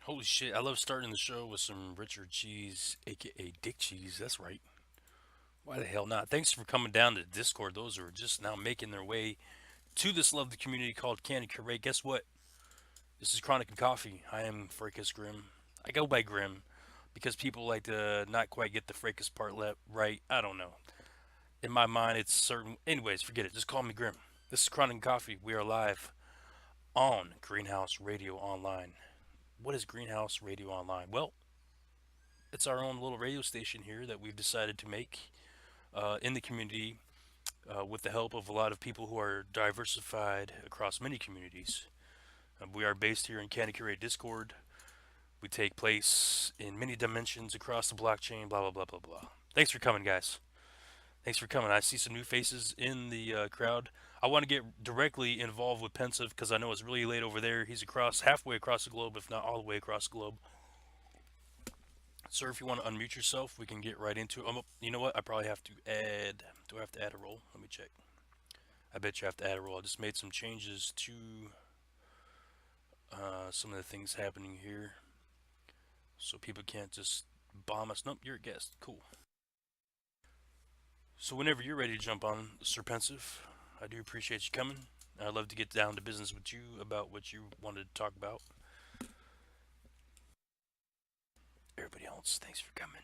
Holy shit, I love starting the show with some Richard Cheese, aka Dick Cheese. That's right. Why the hell not? Thanks for coming down to Discord. Those are just now making their way to this lovely community called Candy Curate. Guess what? This is Chronic and Coffee. I am Fracas Grim. I go by Grim because people like to not quite get the Fracas part right. I don't know. In my mind, it's certain. Anyways, forget it. Just call me Grim. This is Chronic and Coffee. We are live on Greenhouse Radio Online. What is Greenhouse Radio Online? Well, it's our own little radio station here that we've decided to make in the community with the help of a lot of people who are diversified across many communities. We are based here in Candy Curate Discord. We take place in many dimensions across the blockchain, blah, blah, blah, blah, blah. Thanks for coming, guys. Thanks for coming. I see some new faces in the crowd. I want to get directly involved with Pensive because I know it's really late over there. He's halfway across the globe, if not all the way across the globe. Sir, if you want to unmute yourself, we can get right into it. You know what? I probably have to add. Do I have to add a role? Let me check. I bet you have to add a role. I just made some changes to some of the things happening here, so people can't just bomb us. Nope, you're a guest. Cool. So whenever you're ready to jump on, Sir Pensive, I do appreciate you coming. I'd love to get down to business with you about what you wanted to talk about. Everybody else, thanks for coming.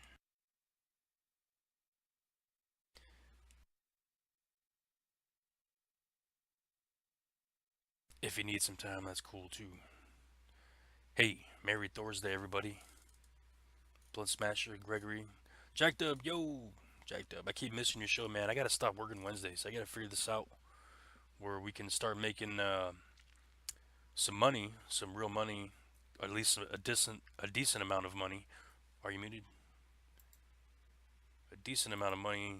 If you need some time, that's cool too. Hey, Merry Thursday, everybody. Blunt Smasher, Gregory, Jacked Up, yo, Jacked Up. I keep missing your show, man. I gotta stop working Wednesdays. I gotta figure this out where we can start making some money, some real money, or at least a decent amount of money. Are you muted? A decent amount of money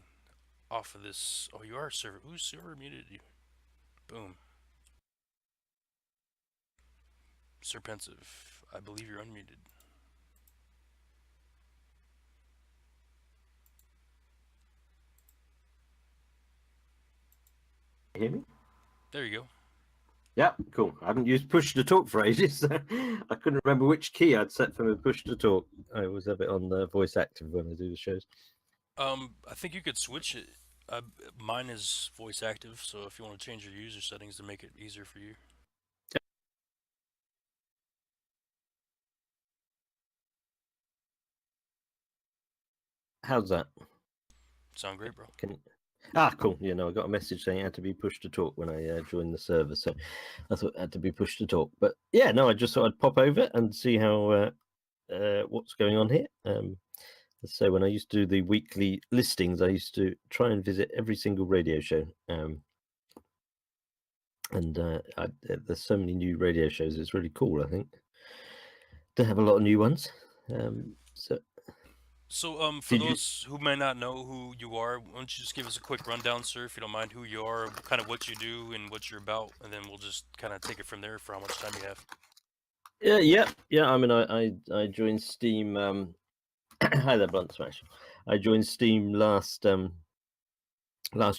off of this. Oh, you are server. Who's server muted you? Boom. Sir Pensive, I believe you're unmuted. Hear me? There you go. Yeah, cool. I haven't used push to talk for ages, so I couldn't remember which key I'd set for the push to talk. I always have it on the voice active when I do the shows. I think you could switch it. Mine is voice active, so if you want to change your user settings to make it easier for you. How's that? Sound great, bro. Cool. You know, I got a message saying it had to be pushed to talk when I joined the server, so I thought it had to be pushed to talk. But yeah, no, I just thought I'd pop over and see how what's going on here. So when I used to do the weekly listings, I used to try and visit every single radio show. And there's so many new radio shows. It's really cool, I think, to have a lot of new ones. For those who may not know who you are, why don't you just give us a quick rundown, sir, if you don't mind, who you are, kind of what you do, and what you're about, and then we'll just kind of take it from there for how much time you have. Yeah. I mean, I joined Steam. Hi there, Blunt Smash. I joined Steam last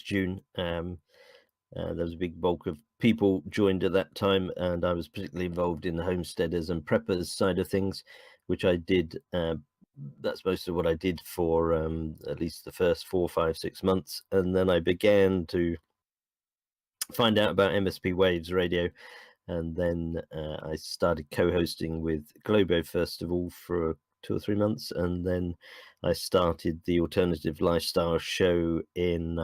June. There was a big bulk of people joined at that time, and I was particularly involved in the homesteaders and preppers side of things, which I did. That's most of what I did for at least the first 4, 5, 6 months, and then I began to find out about MSP Waves Radio, and then I started co-hosting with Globo first of all for 2 or 3 months, and then I started the Alternative Lifestyle show in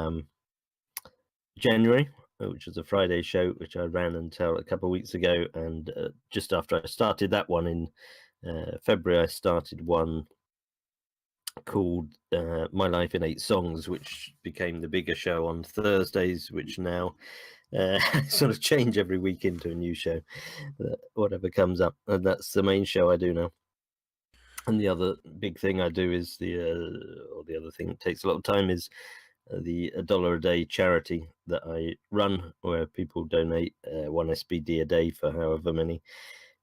January, which was a Friday show, which I ran until a couple of weeks ago. And just after I started that one in February, I started one called My Life in 8 Songs, which became the bigger show on Thursdays, which now sort of change every week into a new show, whatever comes up. And that's the main show I do now. And the other big thing I do is the other thing that takes a lot of time is the $1 a day charity that I run, where people donate 1 SBD a day for however many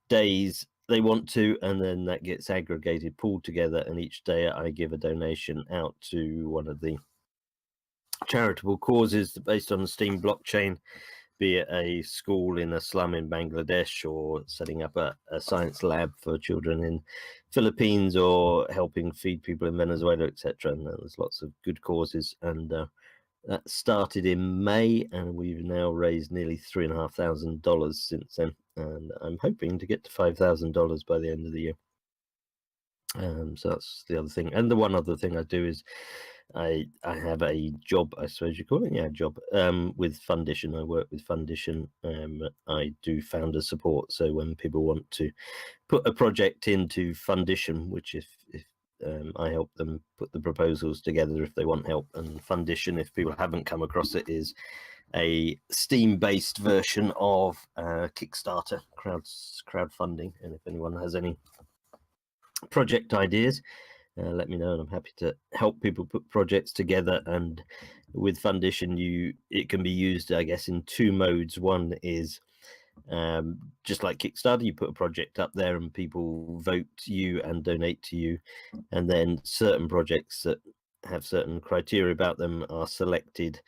days they want to, and then that gets aggregated, pulled together, and each day I give a donation out to one of the charitable causes based on the Steam blockchain be it a school in a slum in Bangladesh, or setting up a science lab for children in Philippines, or helping feed people in Venezuela, etc. And there's lots of good causes. And that started in May, and we've now raised nearly $3,500 since then. And I'm hoping to get to $5,000 by the end of the year. So that's the other thing. And the one other thing I do is I have a job, I suppose you call it, job, with Fundition. I work with Fundition. I do founder support. So when people want to put a project into Fundition, which if I help them put the proposals together if they want help. And Fundition, if people haven't come across it, is a Steam-based version of Kickstarter crowdfunding. And if anyone has any project ideas, let me know, and I'm happy to help people put projects together. And with Fundition, it can be used, I guess, in two modes. One is just like Kickstarter, you put a project up there and people vote you and donate to you, and then certain projects that have certain criteria about them are selected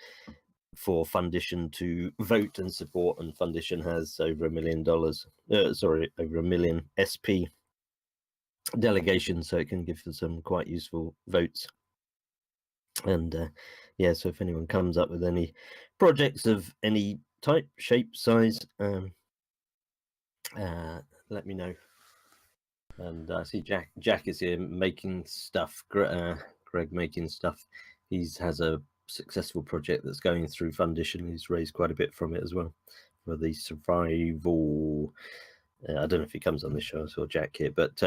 for Fundition to vote and support. And Fundition has over $1 million, over 1 million SP delegation, so it can give some quite useful votes. And so if anyone comes up with any projects of any type, shape, size, let me know. And I see Jack is here making stuff. Greg making stuff. He has a successful project that's going through Fundition. He's raised quite a bit from it as well for the survival. I don't know if he comes on this show. I saw Jack here, but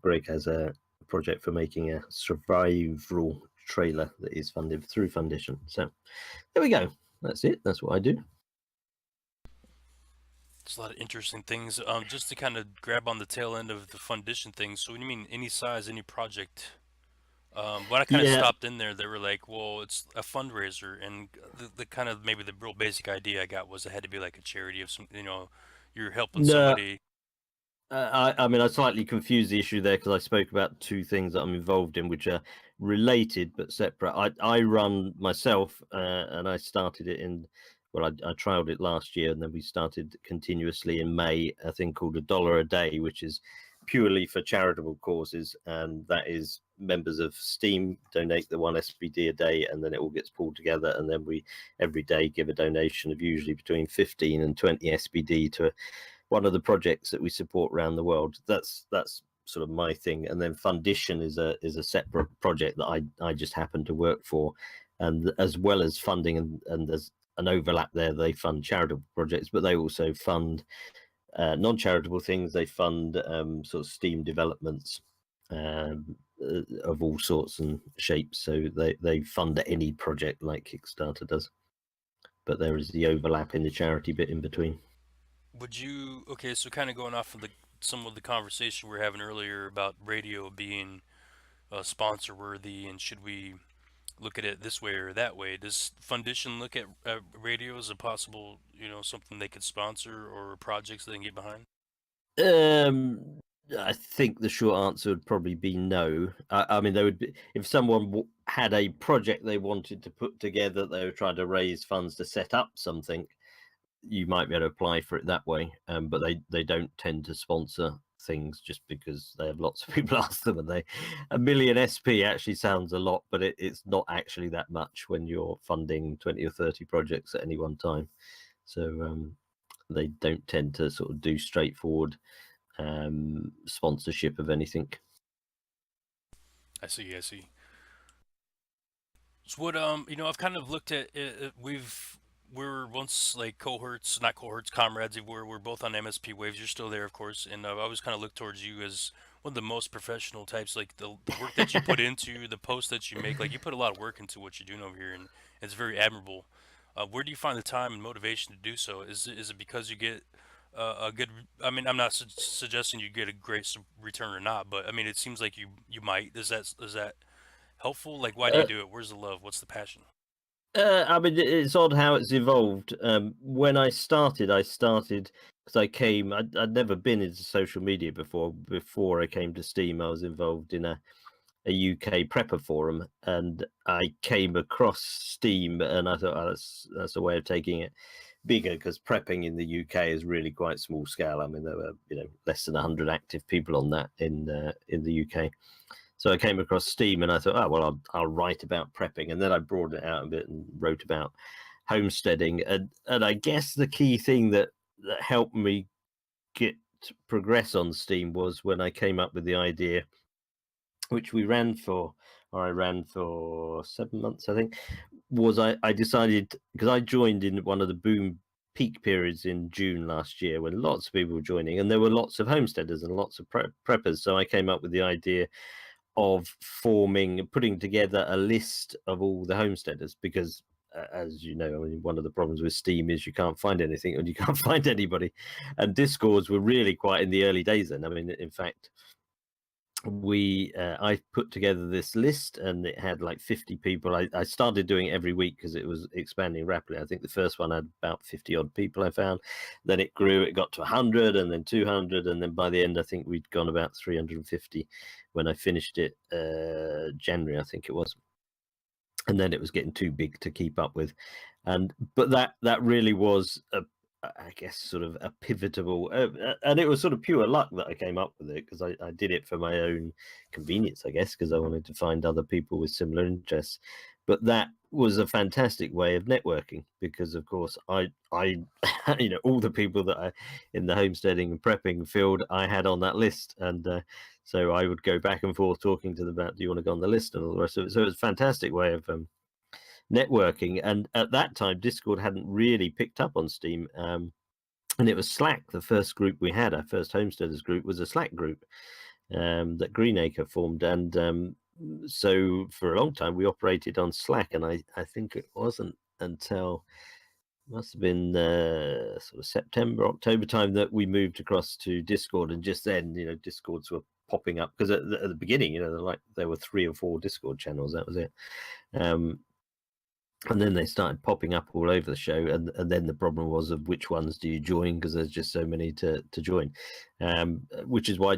Greg has a project for making a survival trailer that is funded through Fundition. So there we go. That's it. That's what I do. It's a lot of interesting things. Just to kind of grab on the tail end of the Fundition thing. So when you mean any size, any project, when I kind of stopped in there, they were like, "Well, it's a fundraiser," and the kind of maybe the real basic idea I got was it had to be like a charity of some, you're helping somebody. I mean, I slightly confused the issue there because I spoke about two things that I'm involved in, which are related but separate. I run myself, and I started it I trialed it last year, and then we started continuously in May, a thing called $1 a day, which is purely for charitable causes. And that is members of Steam donate the 1 SPD a day, and then it all gets pulled together. And then we every day give a donation of usually between 15 and 20 SPD to one of the projects that we support around the world. That's sort of my thing. And then Fundition is a separate project that I just happen to work for, and as well as funding, and there's an overlap there. They fund charitable projects, but they also fund non-charitable things. They fund sort of Steam developments of all sorts and shapes. So they fund any project like Kickstarter does, but there is the overlap in the charity bit in between. So kind of going off of some of the conversation we were having earlier about radio being sponsor worthy, and should we look at it this way or that way? Does Fundition look at radio as a possible, something they could sponsor or projects they can get behind? I think the short answer would probably be no. I mean, there would be, if someone had a project they wanted to put together, they were trying to raise funds to set up something, you might be able to apply for it that way. But they don't tend to sponsor things just because they have lots of people ask them, and a million SP actually sounds a lot, but it's not actually that much when you're funding 20 or 30 projects at any one time. So they don't tend to sort of do straightforward sponsorship of anything. I see. So what I've kind of looked at we're once like not cohorts, comrades. We're both on MSP Waves. You're still there, of course, and I've always kind of looked towards you as one of the most professional types. Like the work that you put into the posts that you make, like you put a lot of work into what you're doing over here, and it's very admirable. Where do you find the time and motivation to do so? Is it because you get a good? I mean, I'm not suggesting you get a great return or not, but I mean, it seems like you might. Is that helpful? Like, why do you do it? Where's the love? What's the passion? I mean, it's odd how it's evolved. When I started because I'd never been into social media before. Before I came to Steam, I was involved in a a UK prepper forum, and I came across Steam, and I thought, that's a way of taking it bigger, because prepping in the UK is really quite small scale. I mean, there were less than 100 active people on that in the UK. So I came across Steam, and I thought, oh well, I'll write about prepping, and then I broadened it out a bit and wrote about homesteading. And I guess the key thing that helped me get progress on Steam was when I came up with the idea, which I ran for 7 months, I think, was I decided, because I joined in one of the boom peak periods in June last year when lots of people were joining, and there were lots of homesteaders and lots of preppers. So I came up with the idea of putting together a list of all the homesteaders, because as you know, I mean, one of the problems with Steam is you can't find anything and you can't find anybody, and Discords were really quite in the early days then. I mean, in fact, I put together this list, and it had like 50 people. I started doing it every week because it was expanding rapidly. I think the first one had about 50 odd people I found. Then it grew, it got to 100, and then 200, and then by the end I think we'd gone about 350 when I finished it January, I think it was. And then it was getting too big to keep up with. But that really was I guess sort of a pivotal, and it was sort of pure luck that I came up with it, because I did it for my own convenience, I guess, because I wanted to find other people with similar interests. But that was a fantastic way of networking, because of course I all the people that I in the homesteading and prepping field I had on that list, and so I would go back and forth talking to them about, do you want to go on the list, and all the rest of it. So it was a fantastic way of networking. And at that time, Discord hadn't really picked up on Steam, and it was Slack. The first group we had, our first homesteaders group, was a Slack group that Greenacre formed, and so for a long time we operated on Slack. And I think it wasn't until, must have been sort of September, October time, that we moved across to Discord. And just then, Discords were popping up, because at the beginning, there were 3 or 4 Discord channels. That was it. And then they started popping up all over the show, and then the problem was of which ones do you join, because there's just so many to join, which is why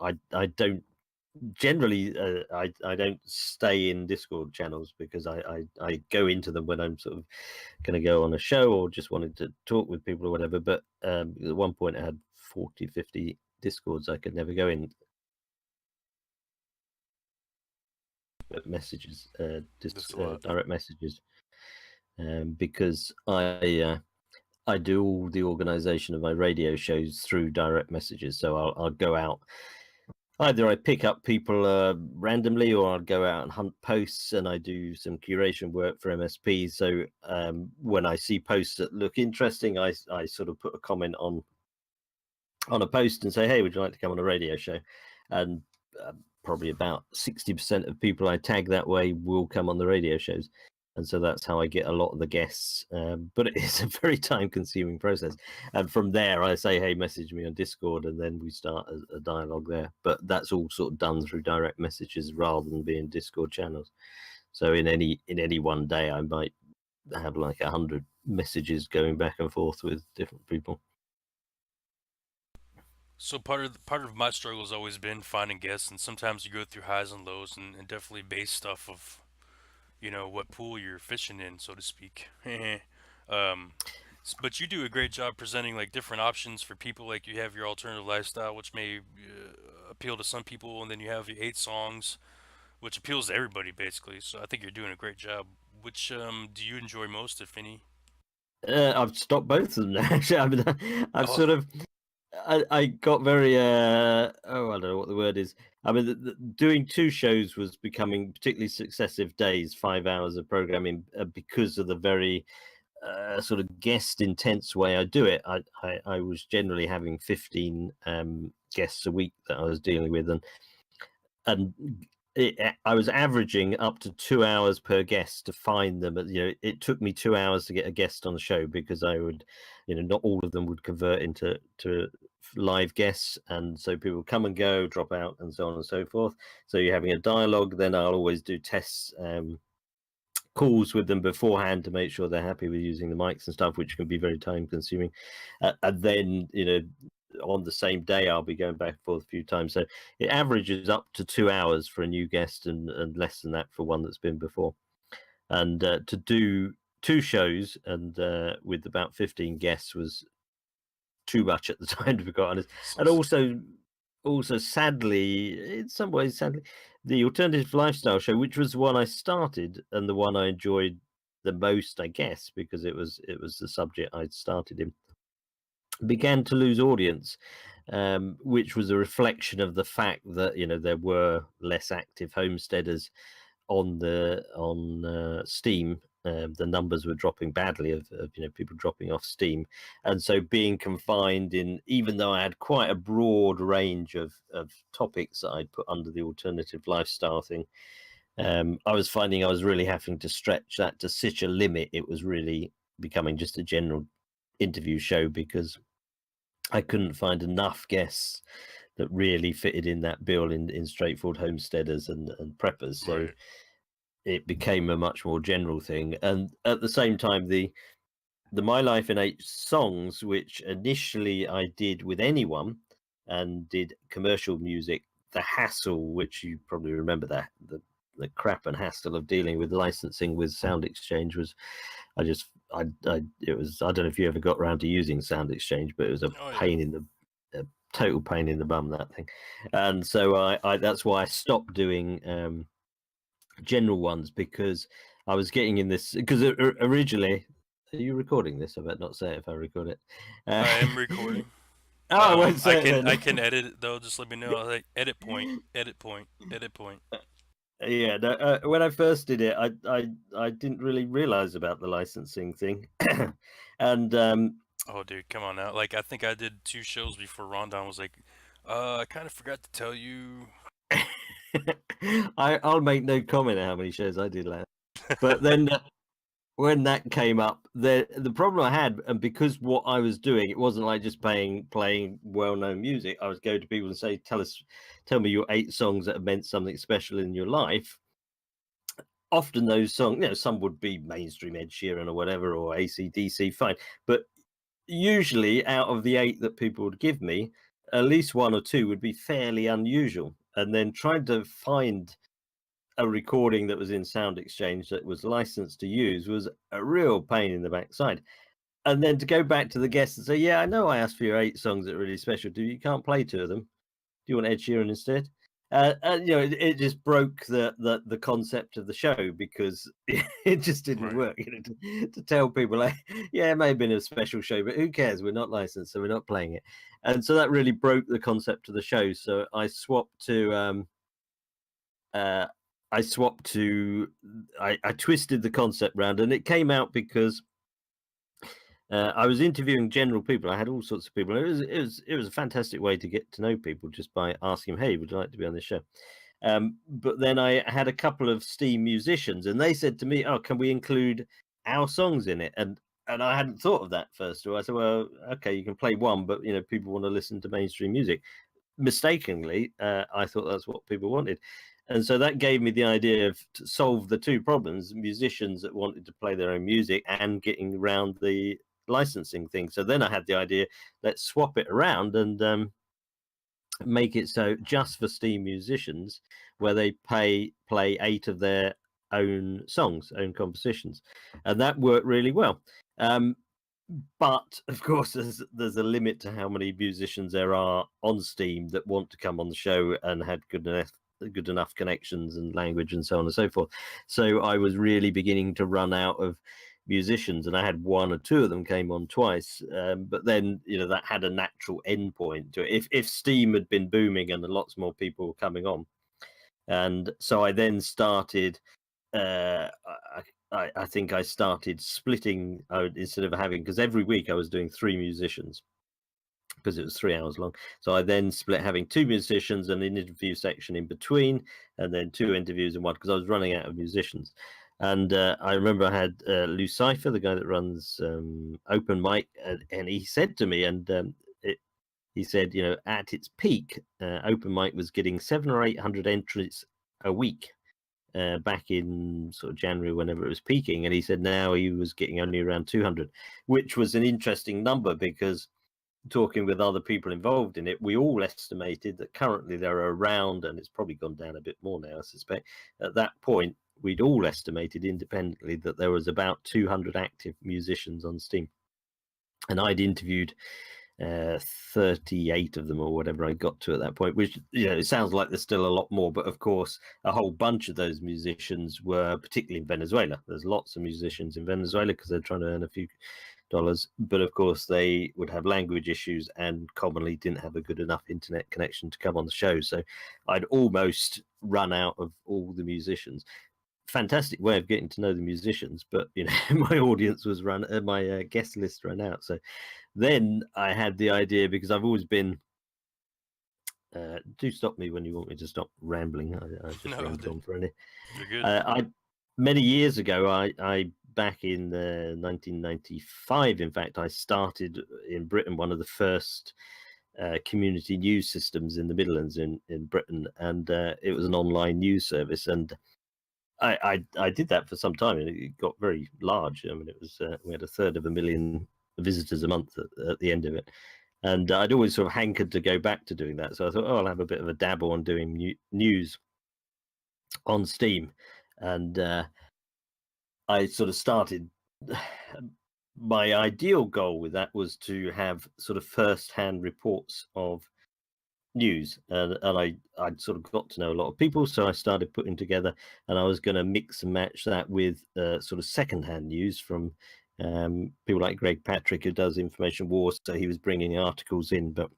I don't generally I don't stay in Discord channels, because I go into them when I'm sort of going to go on a show or just wanted to talk with people or whatever. But at one point I had 40, 50 Discords I could never go in. Messages, direct messages, because I do all the organization of my radio shows through direct messages. So I'll go out, either I pick up people randomly, or I'll go out and hunt posts, and I do some curation work for MSP. So when I see posts that look interesting, I sort of put a comment on a post and say, hey, would you like to come on a radio show? And probably about 60% of people I tag that way will come on the radio shows. And so that's how I get a lot of the guests. But it is a very time-consuming process. And from there, I say, hey, message me on Discord, and then we start a dialogue there. But that's all sort of done through direct messages rather than being Discord channels. So in any one day, I might have like 100 messages going back and forth with different people. So part of my struggle has always been finding guests, and sometimes you go through highs and lows, and definitely base stuff of what pool you're fishing in, so to speak. um, but you do a great job presenting like different options for people. Like you have your alternative lifestyle, which may appeal to some people, and then you have your 8 songs, which appeals to everybody basically. So I think you're doing a great job. Which do you enjoy most, if any? I've stopped both of them now. Actually, I mean, I've Oh, sort of I got very I don't know what the word is. I mean, doing 2 shows was becoming particularly successive days, 5 hours of programming, because of the very sort of guest intense way I do it. I was generally having 15 guests a week that I was dealing with, and I was averaging up to 2 hours per guest to find them. It took me 2 hours to get a guest on the show, because I would, not all of them would convert into live guests, and so people would come and go, drop out, and so on and so forth. So you're having a dialogue. Then I'll always do tests, calls with them beforehand to make sure they're happy with using the mics and stuff, which can be very time consuming. And then on the same day I'll be going back and forth a few times. So it averages up to 2 hours for a new guest and less than that for one that's been before. And to do 2 shows and with about 15 guests was too much at the time, to be quite honest. And also sadly, in some ways, sadly, the alternative lifestyle show, which was the one I started and the one I enjoyed the most, I guess, because it was the subject I'd started in, began to lose audience, which was a reflection of the fact that there were less active homesteaders on Steam. The numbers were dropping badly of people dropping off Steam, and so being confined in, even though I had quite a broad range of topics that I'd put under the alternative lifestyle thing, I was finding I was really having to stretch that to such a limit. It was really becoming just a general interview show because I couldn't find enough guests that really fitted in that bill in straightforward homesteaders and preppers. So Right. it became a much more general thing. And at the same time, the My Life in 8 songs, which initially I did with anyone and did commercial music, the hassle, which you probably remember, that the crap and hassle of dealing with licensing with Sound Exchange was, it was, I don't know if you ever got around to using Sound Exchange, but it was a Oh yeah. pain in a total pain in the bum, that thing. And so I that's why I stopped doing general ones, because I was getting in this, because originally, are you recording this? I better not say it if I record it. I am recording. Oh, I won't I say it can then. edit it though. Just let me know. Like edit point, edit point, edit point. Yeah, no, when I first did it, I didn't really realize about the licensing thing, and Oh dude, come on now. Like I think I did 2 shows before Rondon was like, I kind of forgot to tell you. I'll make no comment on how many shows I did last. But then when that came up, the problem I had, and because what I was doing, it wasn't like just playing well-known music. I would go to people and say, tell me your 8 songs that have meant something special in your life. Often those songs, some would be mainstream Ed Sheeran or whatever, or AC/DC, fine. But usually out of the 8 that people would give me, at least 1 or 2 would be fairly unusual. And then trying to find a recording that was in Sound Exchange that was licensed to use was a real pain in the backside. And then to go back to the guests and say, yeah, I know I asked for your 8 songs that are really special. You can't play 2 of them. Do you want Ed Sheeran instead? It just broke the concept of the show, because it just didn't Right. work. To tell people, like, yeah, it may have been a special show, but who cares? We're not licensed, so we're not playing it. And so that really broke the concept of the show. So I swapped to I twisted the concept round, and it came out because I was interviewing general people. I had all sorts of people. It was a fantastic way to get to know people, just by asking them, "Hey, would you like to be on this show?" But then I had a couple of Steam musicians, and they said to me, "Oh, can we include our songs in it?" And I hadn't thought of that first. So I said, "Well, okay, you can play one, but people want to listen to mainstream music." Mistakenly, I thought that's what people wanted. And so that gave me the idea of to solve the 2 problems: musicians that wanted to play their own music and getting around the licensing thing. So then I had the idea, let's swap it around and make it so just for Steam musicians, where they play 8 of their own songs, own compositions. And that worked really well. But of course, there's a limit to how many musicians there are on Steam that want to come on the show and had good enough connections and language and so on and so forth. So I was really beginning to run out of musicians, and I had 1 or 2 of them came on twice. But then that had a natural end point to it. If Steam had been booming and lots more people were coming on, and so I then started. I think I started splitting instead of having, because every week I was doing 3 musicians because it was 3 hours long. So I then split, having 2 musicians and an interview section in between, and then 2 interviews in one, because I was running out of musicians. And I remember I had Lou Cypher, the guy that runs Open Mic, and he said to me, he said, at its peak, Open Mic was getting 700 or 800 entries a week. Back in sort of January, whenever it was peaking, and he said now he was getting only around 200, which was an interesting number, because talking with other people involved in it, we all estimated that currently there are around, and it's probably gone down a bit more now, I suspect. At that point, we'd all estimated independently that there was about 200 active musicians on Steam. And I'd interviewed 38 of them or whatever I got to at that point, which, it sounds like there's still a lot more, but of course a whole bunch of those musicians were particularly in Venezuela. There's lots of musicians in Venezuela because they're trying to earn a few dollars, but of course they would have language issues and commonly didn't have a good enough internet connection to come on the show. So I'd almost run out of all the musicians. Fantastic way of getting to know the musicians, but my audience was my guest list ran out. So then I had the idea, because I've always been do stop me when you want me to stop rambling. I just ramble on for any. You're good. Many years ago, I back in 1995, in fact, I started in Britain one of the first community news systems in the Midlands in Britain, and it was an online news service, and I did that for some time, and it got very large. I mean, it was we had 1/3 visitors a month at the end of it, and I'd always sort of hankered to go back to doing that. So I thought, I'll have a bit of a dabble on doing news on Steam, and I sort of started. My ideal goal with that was to have sort of first-hand reports of news, and I'd sort of got to know a lot of people, so I started putting together, and I was going to mix and match that with sort of second-hand news from people like Greg Patrick, who does Information Wars. So he was bringing articles in, but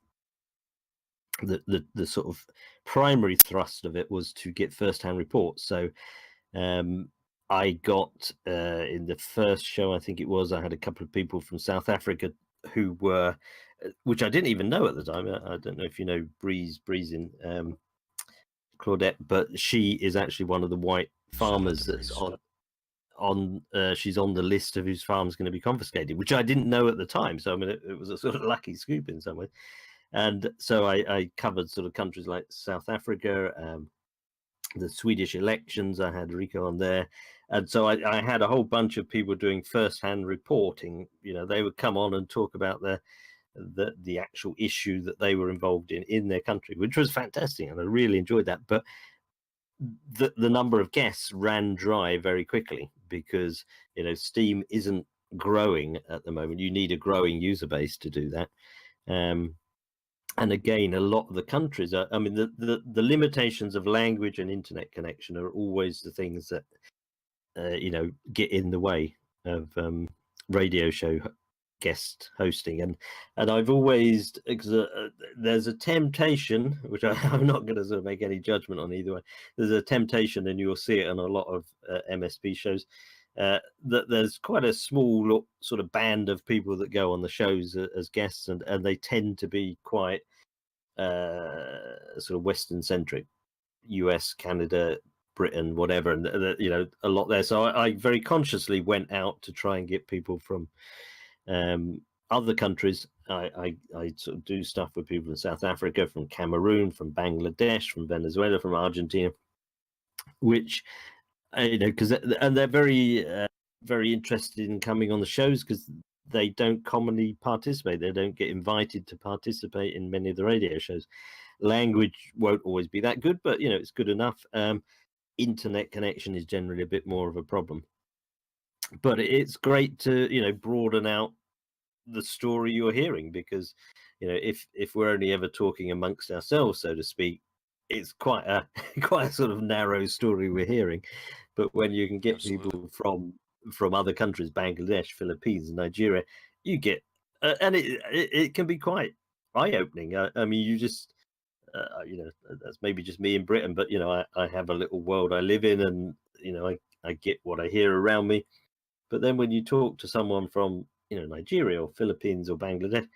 the sort of primary thrust of it was to get first-hand reports. So I got in the first show, I think it was, I had a couple of people from South Africa who were, which I didn't even know at the time. I don't know if you know Breezin, Claudette, but she is actually one of the white farmers that's on she's on the list of whose farm's going to be confiscated, which I didn't know at the time. So I mean, it was a sort of lucky scoop in some way. And so I covered sort of countries like South Africa, the Swedish elections. I had Rico on there, and so I had a whole bunch of people doing first-hand reporting. They would come on and talk about the actual issue that they were involved in their country, which was fantastic, and I really enjoyed that. But the number of guests ran dry very quickly, because Steam isn't growing at the moment. You need a growing user base to do that. And again, a lot of the countries the limitations of language and internet connection are always the things that get in the way of radio show guest hosting. And I've always, there's a temptation, which I'm not going to sort of make any judgment on either way. There's a temptation, and you'll see it on a lot of MSP shows, that there's quite a small sort of band of people that go on the shows as guests, and they tend to be quite sort of Western centric, US, Canada, Britain, whatever, and a lot there. So I very consciously went out to try and get people from other countries. I sort of do stuff with people in South Africa, from Cameroon, from Bangladesh, from Venezuela, from Argentina, which and they're very very interested in coming on the shows, because they don't commonly participate. They don't get invited to participate in many of the radio shows. Language won't always be that good, but it's good enough. Internet connection is generally a bit more of a problem. But it's great to broaden out the story you're hearing, because if we're only ever talking amongst ourselves, so to speak, it's quite a sort of narrow story we're hearing. But when you can get people from other countries, Bangladesh, Philippines, Nigeria, you get and it can be quite eye-opening. I mean, you just that's maybe just me in Britain, but I have a little world I live in, and I get what I hear around me. But then when you talk to someone from Nigeria or Philippines or Bangladesh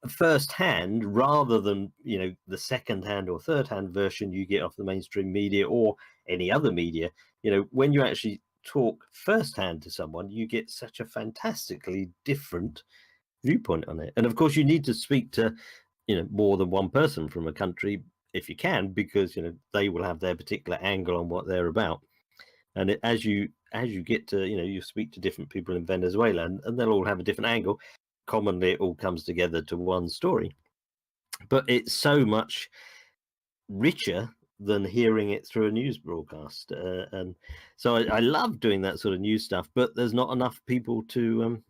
firsthand, rather than the second-hand or third-hand version you get off the mainstream media or any other media, when you actually talk firsthand to someone, you get such a fantastically different viewpoint on it. And of course, you need to speak to more than one person from a country if you can, because they will have their particular angle on what they're about. And as you get to you speak to different people in Venezuela, and they'll all have a different angle. commonly it all comes together to one story. But it's so much richer than hearing it through a news broadcast. And so I love doing that sort of news stuff, but there's not enough people to,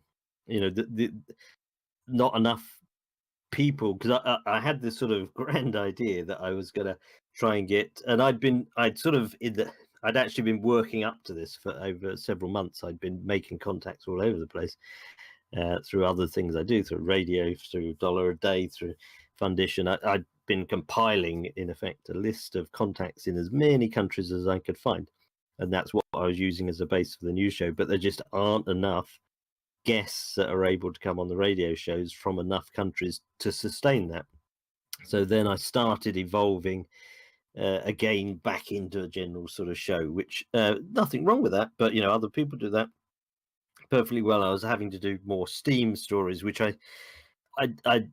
not enough people, because I had this sort of grand idea that I was going to try and get, and I'd actually been working up to this for over several months. I'd been making contacts all over the place through other things I do, through radio, through $1 a day, through Fundition. I'd been compiling, in effect, a list of contacts in as many countries as I could find. And that's what I was using as a base for the news show. But there just aren't enough guests that are able to come on the radio shows from enough countries to sustain that. So then I started evolving again back into a general sort of show, which nothing wrong with that, but other people do that perfectly well. I was having to do more Steam stories, which I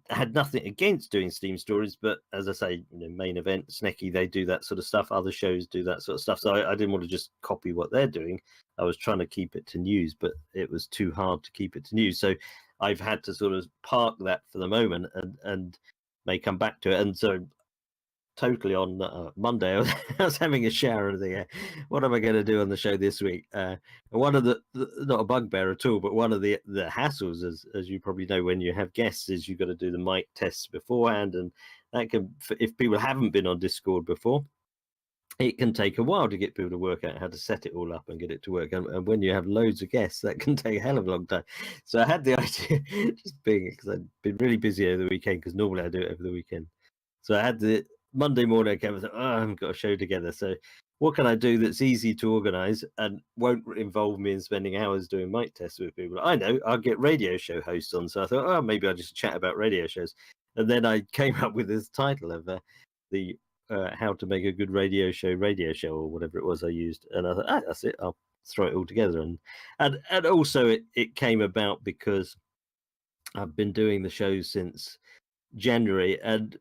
had nothing against doing Steam stories, but as I say, Main Event, Snecky, they do that sort of stuff. Other shows do that sort of stuff. So I didn't want to just copy what they're doing. I was trying to keep it to news, but it was too hard to keep it to news. So I've had to sort of park that for the moment and may come back to it. And so totally on Monday, I was having a shower and thinking, what am I going to do on the show this week? And one of the not a bugbear at all, but one of the hassles, as you probably know, when you have guests, is you've got to do the mic tests beforehand, and that can, if people haven't been on Discord before, it can take a while to get people to work out how to set it all up and get it to work. And when you have loads of guests, that can take a hell of a long time. So I had the idea, just being, because I'd been really busy over the weekend, because normally I do it over the weekend. So I had the Monday morning, I came and thought, I haven't got a show together. So what can I do that's easy to organise and won't involve me in spending hours doing mic tests with people? I know, I'll get radio show hosts on. So I thought, maybe I'll just chat about radio shows. And then I came up with this title of the how to make a good radio show, or whatever it was I used. And I thought, that's it. I'll throw it all together. And also it came about because I've been doing the shows since January, and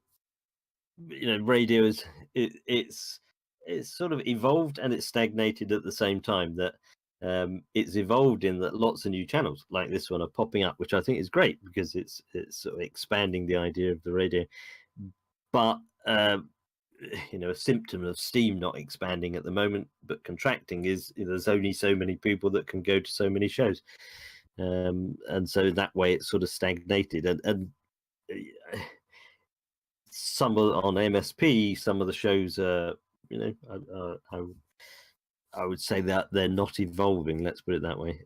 radio is it's sort of evolved and it's stagnated at the same time. That it's evolved in that lots of new channels like this one are popping up, which I think is great because it's sort of expanding the idea of the radio. But a symptom of Steam not expanding at the moment but contracting is there's only so many people that can go to so many shows, and so that way it's sort of stagnated. And some on MSP, some of the shows are, I would say that they're not evolving. Let's put it that way.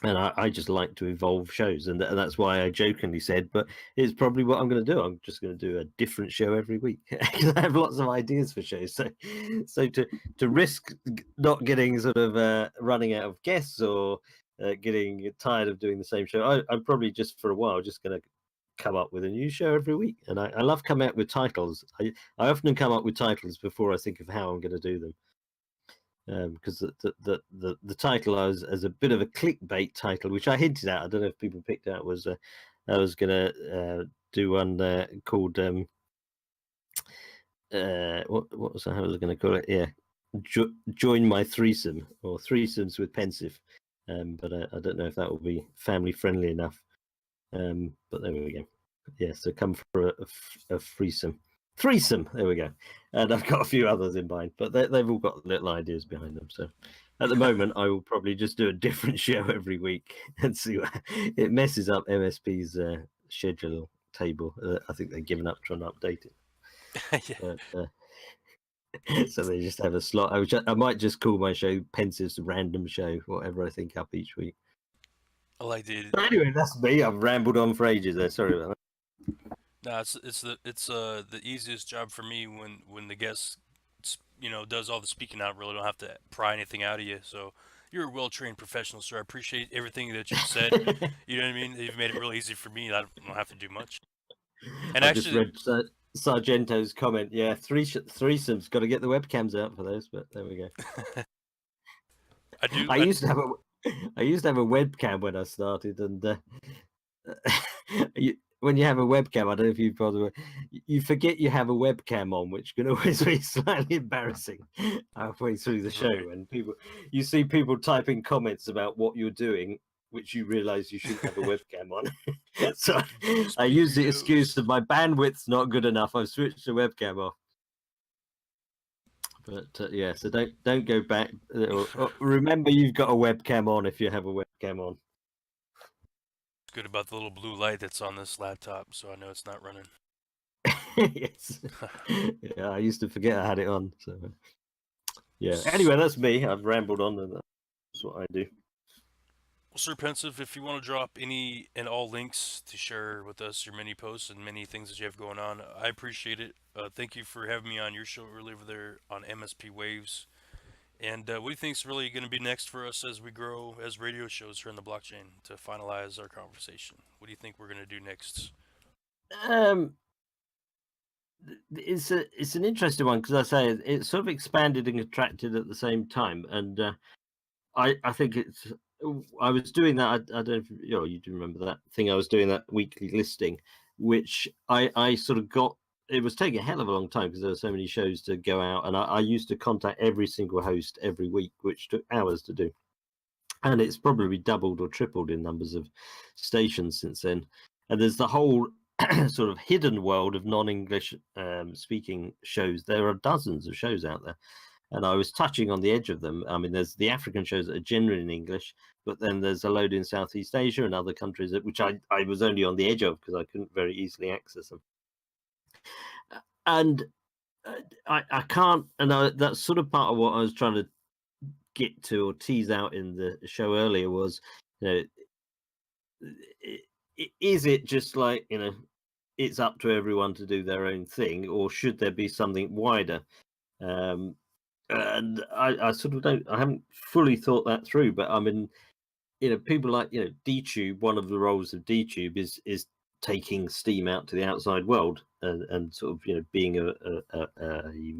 And I just like to evolve shows, and that's why I jokingly said, but it's probably what I'm going to do. I'm just going to do a different show every week because I have lots of ideas for shows. So to risk not getting sort of running out of guests or getting tired of doing the same show, I'm probably just for a while just going to come up with a new show every week. And I love coming up with titles. I often come up with titles before I think of how I'm going to do them. Because the title as a bit of a clickbait title, which I hinted at, I don't know if people picked out, was I was going to do one called what was how was I going to call it? Yeah, join my threesome, or threesomes with Pennsif. But I don't know if that will be family friendly enough. But there we go. Yeah, so come for a threesome. There we go. And I've got a few others in mind, but they've all got little ideas behind them. So at the moment, I will probably just do a different show every week and see what it messes up MSP's schedule table. I think they've given up trying to update it. But, so they just have a slot. I might just call my show Pensif's Random Show, whatever I think up each week. I like the. But anyway, that's me. I've rambled on for ages there. Sorry about that. No, it's the easiest job for me when the guest does all the speaking out. Really don't have to pry anything out of you. So you're a well-trained professional, sir. I appreciate everything that you've said. You know what I mean? You've made it really easy for me. I don't have to do much. And I actually, just read Sargento's comment. Yeah, threesomes. Got to get the webcams out for those, but there we go. I used to have a webcam when I started, and when you have a webcam, I don't know if you probably you forget you have a webcam on, which can always be slightly embarrassing halfway through the show. When you see people typing comments about what you're doing, which you realise you shouldn't have a webcam on. So Just I pick use your the excuse nose. that my bandwidth's not good enough. I've switched the webcam off. But yeah, so don't go back. Remember, you've got a webcam on if you have a webcam on. It's good about the little blue light that's on this laptop, so I know it's not running. Yes. Yeah, I used to forget I had it on. So yeah. Anyway, that's me. I've rambled on, and that's what I do. Well, Sir Pensive, if you want to drop any and all links to share with us your many posts and many things that you have going on, I appreciate it. Thank you for having me on your show earlier over there on MSP Waves. And what do you think is really going to be next for us as we grow as radio shows here in the blockchain to finalize our conversation? What do you think we're going to do next? Um, it's an interesting one because I say it's sort of expanded and contracted at the same time, and I think it's. I was doing that. I don't know if you do remember that thing. I was doing that weekly listing, which I sort of got. It was taking a hell of a long time because there were so many shows to go out, and I used to contact every single host every week, which took hours to do. And it's probably doubled or tripled in numbers of stations since then. And there's the whole sort of hidden world of non-English speaking shows. There are dozens of shows out there, and I was touching on the edge of them. I mean, there's the African shows that are generally in English, but then there's a load in Southeast Asia and other countries which I was only on the edge of because I couldn't very easily access them. And I can't, and that's sort of part of what I was trying to get to or tease out in the show earlier was, is it just like, it's up to everyone to do their own thing, or should there be something wider? And I sort of I haven't fully thought that through, but I mean, people like, DTube, one of the roles of DTube is taking Steam out to the outside world and sort of, being a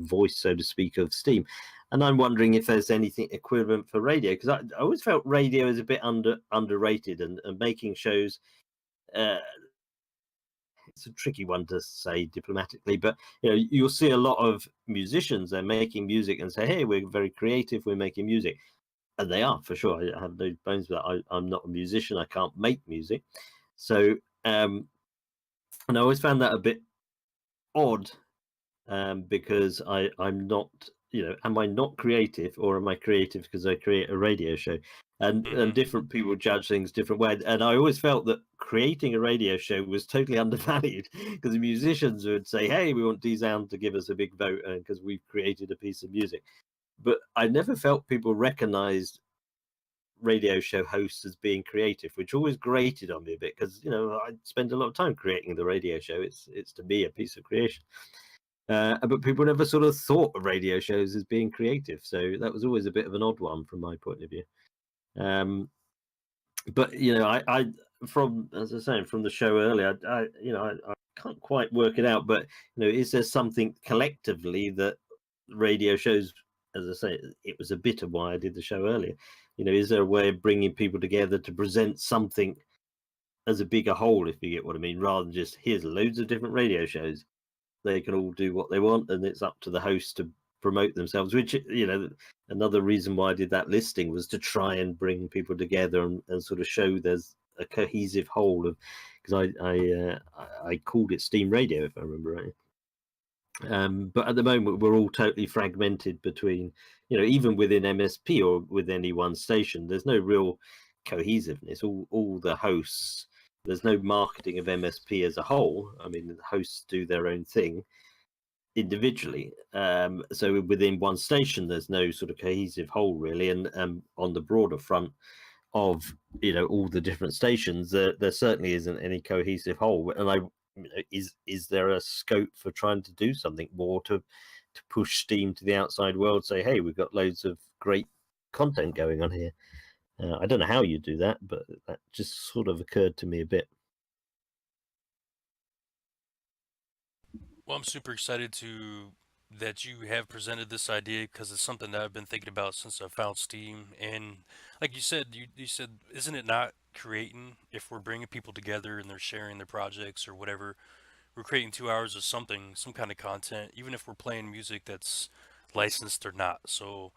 voice, so to speak, of Steam. And I'm wondering if there's anything equivalent for radio, because I always felt radio is a bit underrated and making shows. It's a tricky one to say diplomatically, but you'll see a lot of musicians, they're making music and say, hey, we're very creative, we're making music. And they are, for sure. I have no bones with that. I'm not a musician, I can't make music. So and I always found that a bit odd, because I'm not, am I not creative, or am I creative because I create a radio show? And different people judge things different ways. And I always felt that creating a radio show was totally undervalued, because the musicians would say, hey, we want D-Sound to give us a big vote because we've created a piece of music. But I never felt people recognized radio show hosts as being creative, which always grated on me a bit, because I spend a lot of time creating the radio show. It's to me a piece of creation. But people never sort of thought of radio shows as being creative, so that was always a bit of an odd one from my point of view. But I from, as I was saying, from the show earlier, I can't quite work it out. But is there something collectively that radio shows? As I say, it was a bit of why I did the show earlier. Is there a way of bringing people together to present something as a bigger whole, if you get what I mean, rather than just here's loads of different radio shows. They can all do what they want, and it's up to the host to promote themselves. Which, another reason why I did that listing was to try and bring people together and sort of show there's a cohesive whole of, because I called it Steam Radio, if I remember right. But at the moment, we're all totally fragmented between, even within MSP or with any one station, there's no real cohesiveness. All the hosts, there's no marketing of MSP as a whole. I mean, the hosts do their own thing individually. So within one station, there's no sort of cohesive whole really. And on the broader front of all the different stations, there certainly isn't any cohesive whole. And is there a scope for trying to do something more to push Steam to the outside world? Say, hey, we've got loads of great content going on here. I don't know how you do that, but that just sort of occurred to me a bit. Well, I'm super excited that you have presented this idea, because it's something that I've been thinking about since I found Steam. And like you said, you said, isn't it not creating, if we're bringing people together and they're sharing their projects or whatever, we're creating 2 hours of something, some kind of content, even if we're playing music that's licensed or not. So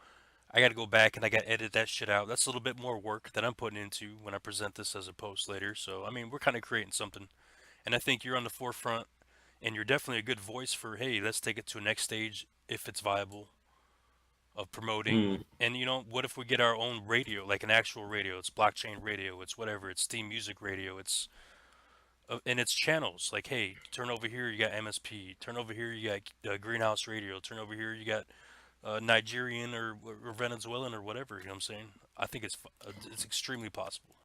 I got to go back and I got to edit that shit out. That's a little bit more work that I'm putting into when I present this as a post later. So I mean, we're kind of creating something, and I think you're on the forefront, and you're definitely a good voice for hey, let's take it to a next stage if it's viable of promoting. Mm. And you know, what if we get our own radio, like an actual radio? It's blockchain radio. It's whatever. It's Steam Music Radio. It's and it's channels. Like, hey, turn over here, you got MSP. Turn over here, you got Greenhouse Radio. Turn over here, you got Nigerian or Venezuelan or whatever. You know what I'm saying? I think it's extremely possible.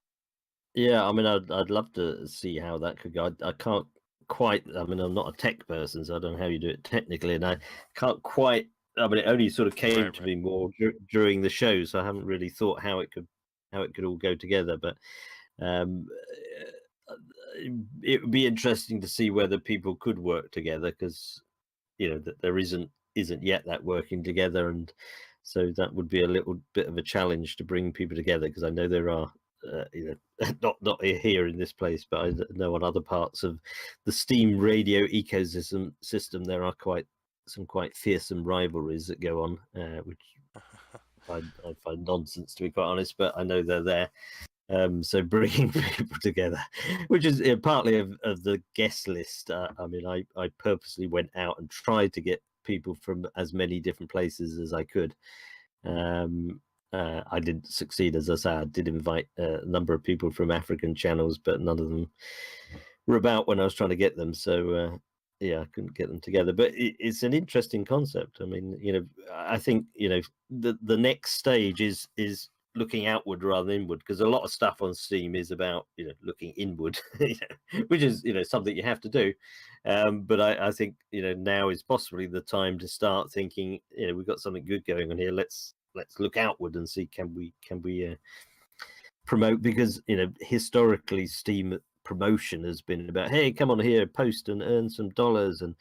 Yeah, I mean, I'd love to see how that could go. I can't quite. I mean, I'm not a tech person, so I don't know how you do it technically, and I can't quite. I mean, it only sort of came Right, to right. me more during the show, so I haven't really thought how it could all go together. But um, it would be interesting to see whether people could work together because that there isn't yet that working together, and so that would be a little bit of a challenge to bring people together because I know there are not here in this place, but I know on other parts of the Steam radio ecosystem there are some quite fearsome rivalries that go on, which I find nonsense, to be quite honest, but I know they're there. So bringing people together, which is partly of the guest list. I mean, I purposely went out and tried to get people from as many different places as I could. I didn't succeed, as I say. I did invite a number of people from African channels, but none of them were about when I was trying to get them. So yeah, I couldn't get them together. But it's an interesting concept. I mean, I think the next stage is looking outward rather than inward, because a lot of stuff on Steam is about looking inward, which is something you have to do. But I think now is possibly the time to start thinking we've got something good going on here. Let's look outward and see can we promote, because historically Steam promotion has been about, hey, come on here, post and earn some dollars, and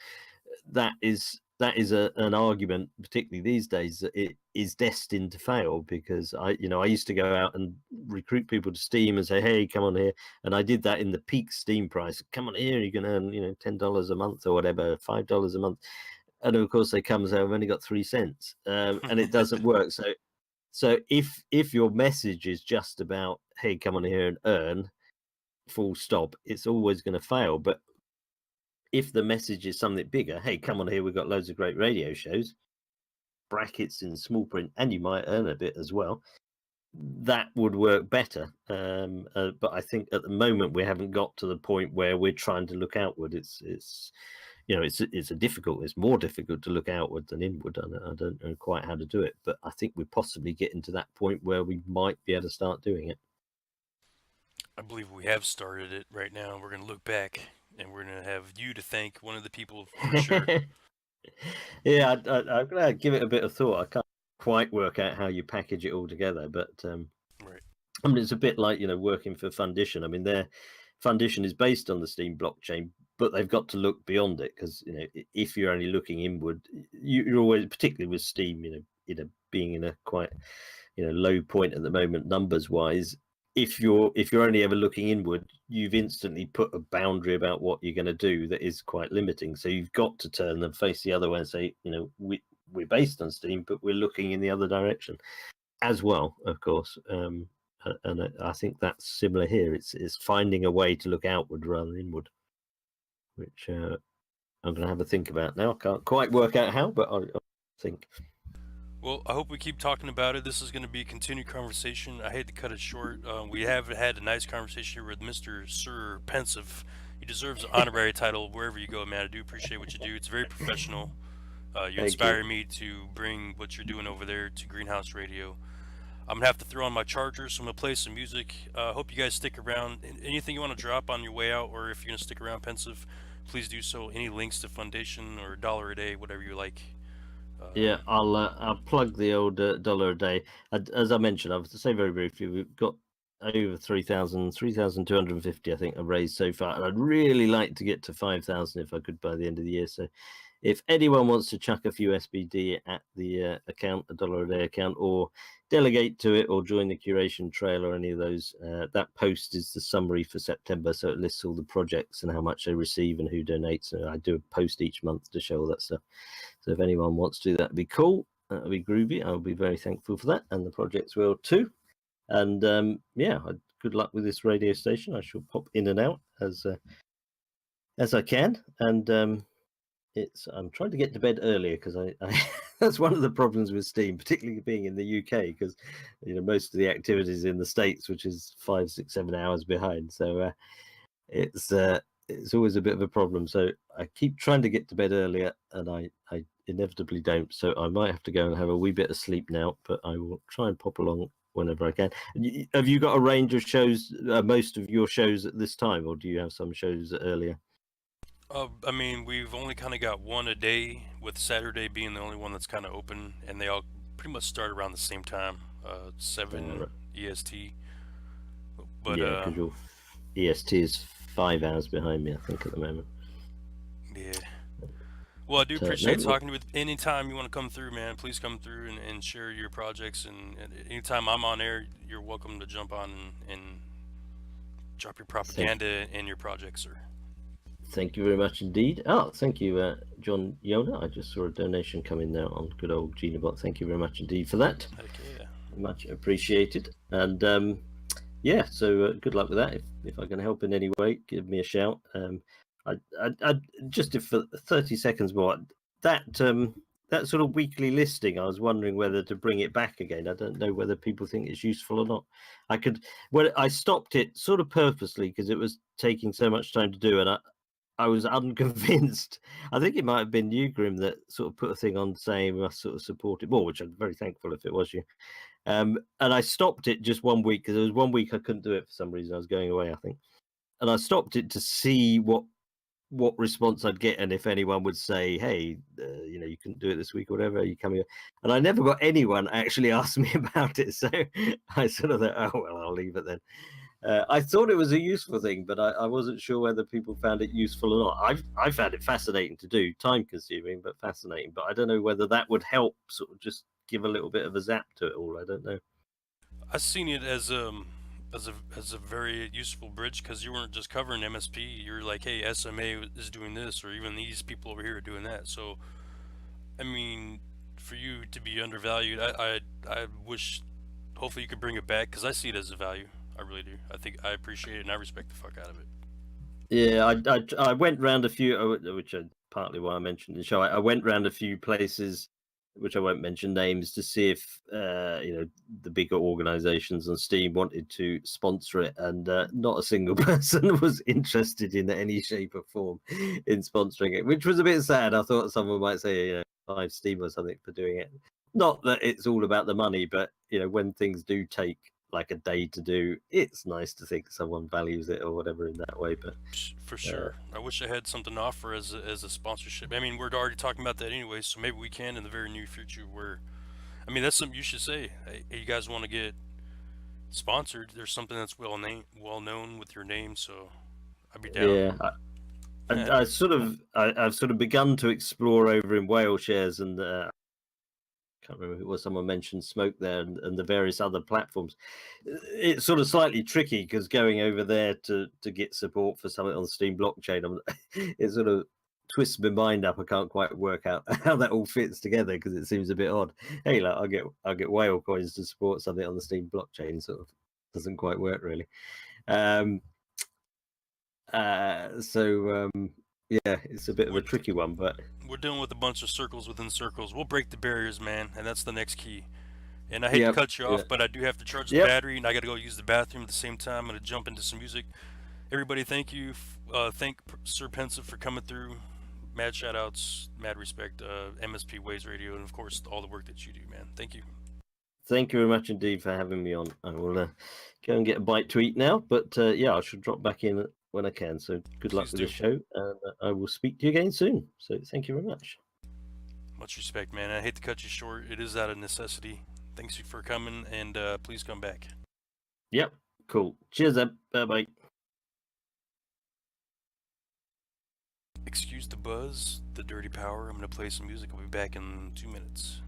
that is an argument, particularly these days, that it is destined to fail, because I used to go out and recruit people to Steam and say, hey, come on here, and I did that in the peak Steam price. Come on here, you can earn $10 a month or whatever, $5 a month, and of course they come and say, I've only got 3 cents, and it doesn't work. So if your message is just about, hey, come on here and earn, full stop, it's always going to fail. But if the message is something bigger, hey, come on here, we've got loads of great radio shows, brackets in small print, and you might earn a bit as well, that would work better. But I think at the moment we haven't got to the point where we're trying to look outward. It's more difficult to look outward than inward. I don't know quite how to do it, but I think we're possibly getting to that point where we might be able to start doing it. I believe we have started it right now. We're gonna look back, and we're gonna have you to thank, one of the people for sure. Yeah, I'm gonna give it a bit of thought. I can't quite work out how you package it all together, but Right. I mean, it's a bit like working for Fundition. I mean, their Fundition is based on the Steam blockchain, but they've got to look beyond it, because if you're only looking inward, you're always, particularly with Steam, being in a quite low point at the moment numbers wise. If you're only ever looking inward, you've instantly put a boundary about what you're going to do that is quite limiting. So you've got to turn and face the other way and say, we're based on Steam, but we're looking in the other direction as well, of course. And I think that's similar here. It's finding a way to look outward rather than inward, which I'm going to have a think about now. I can't quite work out how, but I'll think. Well, I hope we keep talking about it. This is going to be a continued conversation. I hate to cut it short. We have had a nice conversation here with Mr. Sir Pensive. He deserves an honorary title wherever you go, man. I do appreciate what you do. It's very professional. You Thank inspire you. me to bring what you're doing over there to Greenhouse Radio. I'm gonna have to throw on my charger, so I'm gonna play some music. Hope you guys stick around. Anything you want to drop on your way out, or if you're gonna stick around, Pensive, please do so. Any links to Foundation or $1 a day, whatever you like. Yeah, I'll plug the old dollar a day. As I mentioned, I'll say very briefly, we've got over 3,250, I think, I've raised so far, and I'd really like to get to 5,000 if I could by the end of the year. So if anyone wants to chuck a few SBD at the account, a dollar a day account, or delegate to it, or join the curation trail, or any of those, that post is the summary for September, so it lists all the projects and how much they receive and who donates. And I do a post each month to show all that stuff. So if anyone wants to do that, would be cool. That'll be groovy. I'll be very thankful for that, and the projects will too. And good luck with this radio station. I shall pop in and out as I can, and I'm trying to get to bed earlier because I that's one of the problems with Steam, particularly being in the UK, because most of the activities in the States, which is 5, 6, 7 hours behind. So it's always a bit of a problem. So I keep trying to get to bed earlier, and I inevitably don't. So I might have to go and have a wee bit of sleep now, but I will try and pop along whenever I can. Have you got a range of shows, most of your shows at this time, or do you have some shows earlier? I mean, we've only kind of got one a day, with Saturday being the only one that's kind of open, and they all pretty much start around the same time, 7 Right. EST. But Yeah, because your EST is 5 hours behind me, I think, at the moment. yeah. Well, I do No, appreciate talking to you. Anytime you want to come through, man, please come through and share your projects. And anytime I'm on air, you're welcome to jump on and drop your propaganda and your projects, sir. Thank you very much indeed. Oh, thank you, John Yoda. I just saw a donation come in now on good old Genobot. Thank you very much indeed for that. Heck yeah. Much appreciated. And yeah, so good luck with that. If I can help in any way, give me a shout. I just if for 30 seconds more, that sort of weekly listing, I was wondering whether to bring it back again. I don't know whether people think it's useful or not. I stopped it sort of purposely because it was taking so much time to do, and I was unconvinced. I think it might have been you, Grim, that sort of put a thing on saying we must sort of support it more, which I'm very thankful if it was you. And I stopped it just 1 week because there was 1 week I couldn't do it for some reason. I was going away, I think, and I stopped it to see what response I'd get and if anyone would say, "Hey, you couldn't do it this week or whatever. Are you coming?" And I never got anyone actually ask me about it, so I sort of thought, "Oh well, I'll leave it then." I thought it was a useful thing, but I wasn't sure whether people found it useful or not. I found it fascinating to do, time consuming, but fascinating. But I don't know whether that would help sort of just give a little bit of a zap to it all. I don't know. I've seen it as a very useful bridge, because you weren't just covering MSP. You're like, hey, SMA is doing this, or even these people over here are doing that. So, I mean, for you to be undervalued, I wish, hopefully you could bring it back, because I see it as a value. I really do. I think I appreciate it and I respect the fuck out of it. Yeah, I went round a few, which is partly why I mentioned the show. I went round a few places, which I won't mention names, to see if the bigger organisations on Steam wanted to sponsor it, and not a single person was interested in any shape or form in sponsoring it, which was a bit sad. I thought someone might say, 5 Steam or something for doing it. Not that it's all about the money, but when things do take like a day to do, it's nice to think someone values it or whatever in that way. But For sure. I wish I had something to offer as a sponsorship. I mean, we're already talking about that anyway, so maybe we can in the very near future. Where, I mean, that's something you should say. Hey, you guys want to get sponsored? There's something that's well known with your name, so I'd be down. yeah, I've sort of begun to explore over in Whale Shares, and can't remember who it was. Someone mentioned Smoke there, and the various other platforms. It's sort of slightly tricky because going over there to get support for something on the Steam blockchain, it sort of twists my mind up. I can't quite work out how that all fits together because it seems a bit odd. Hey, like I'll get whale coins to support something on the Steam blockchain. Sort of doesn't quite work really. Yeah, it's a bit of a tricky one, but We're dealing with a bunch of circles within circles. We'll break the barriers, man, and that's the next key. And I hate to yep, cut you off, but I do have to charge the yep. battery, and I got to go use the bathroom at the same time. I'm going to jump into some music. Everybody, thank you. Thank Sir Pensive for coming through. Mad shout outs, mad respect, MSP Waves Radio, and of course, all the work that you do, man. Thank you. Thank you very much indeed for having me on. I will go and get a bite to eat now, but yeah, I should drop back in when I can. So good luck with the show, and I will speak to you again soon. So thank you very much. Much respect, man. I hate to cut you short. It is out of necessity. Thanks you for coming, and please come back. Yep, cool. Cheers, Eb. Bye-bye. Excuse the buzz, the dirty power. I'm going to play some music. I'll be back in 2 minutes.